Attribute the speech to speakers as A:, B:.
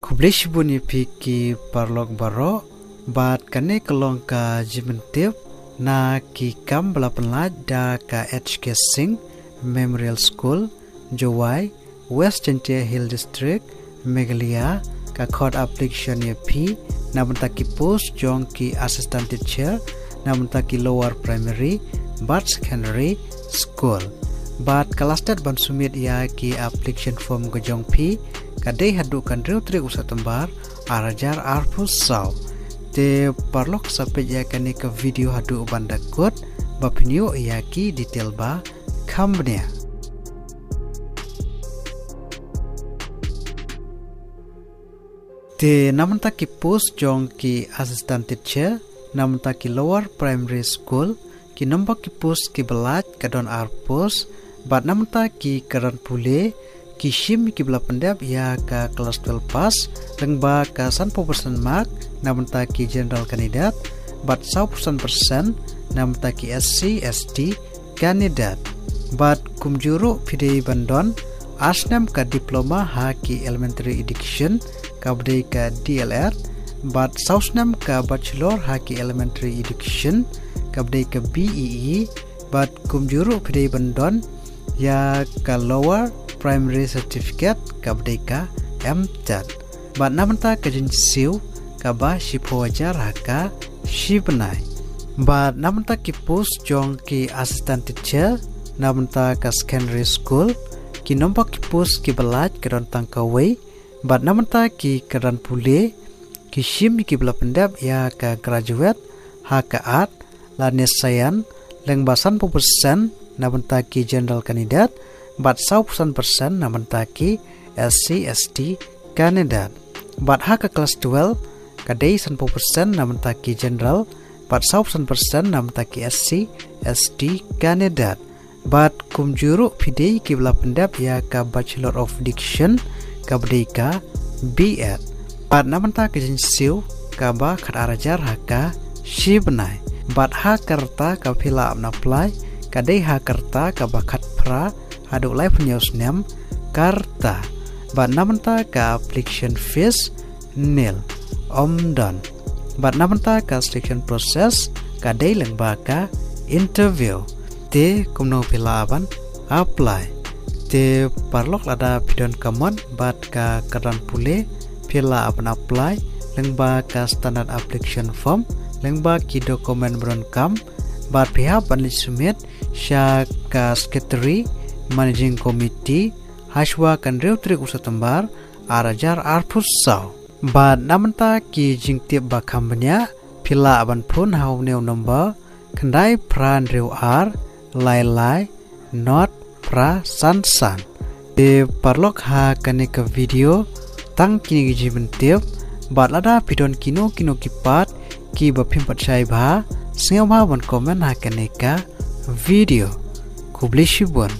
A: Kublish buni piki parlok baro bat kane kelongka jimentip na ki kam belapenlaj da ka HK Singh Memorial School Jowai West Chantia Hill District Meghalaya ka khod application ye phi na bantaki post jong ki assistant teacher na bantaki lower primary but secondary school bat kalastat ban sumit ya ki application form gojong phi kadai hadu kan reu tri usatambar arajar arpus saw te parlok sampai ya kane ke video hadu bandakut bapinyo ya ki detail ba kambnya te namanta ki post jong ki assistant teacher namanta ki lower primary school ki number ki post ki belaj kadon arpus bat namanta ki karan pule ki shim ki bela pendap ya ka kelas 12 pass lengba ka 100% mark namanta ki general candidate bat 100% namanta ki SC ST candidate bat kumjuru pidei bandon asnam ka diploma ha ki elementary education ka bdei ka DLR bat sausnam ka bachelor ha ki elementary education ka bdei ka BEE bat kumjuru pidei bandon ya ka lower primary certificate ka bdei ka MTET bat namanta ka jinsiu ka ba shipowajar haka shibnai bat namanta ki post jong ki assistant teacher namanta ka secondary school ki nombor ki post ki belaj kadon tangkawai bat namanta ki karan pule ki shim ki bela pendap ya ka graduate ha ka art la nesayan leng basan 100% namanta ki general candidate bat 100% namanta ki SC ST candidate bat ha ka kelas 12 kadai 100% namanta ki general bat 100% namanta ki SC ST candidate bat kumjuru pidei ki bela pendap ya ka bachelor of diction ka bdei ka BEd bat namanta ki jinsiu ka ba khat arajar haka shibnai bat ha karta ka phila apna apply kadai ha karta ka ba khat pra hadu live news nem karta bat namanta ka application fees nil omdan bat namanta ka selection process kadai lengba ka interview te kumno phila aban apply te parlok lada pidon kamon bat ka karan pule phila aban apply lengba ka standard application form lengba ki dokumen bron kam bat pihak banli sumit sya ka secretary managing committee haswa kan reu trik usatambar arajar arpus saw bat namanta ki jingtip ba kambnya phila aban phone hau neu number khandai pran reu ar lai lai not pra san san de parlok ha kane ka video tang kini jiben tip bat lada pidon kino kipat ki ba phim pachai bha singa bha ban comment ha kane ka video kublishibon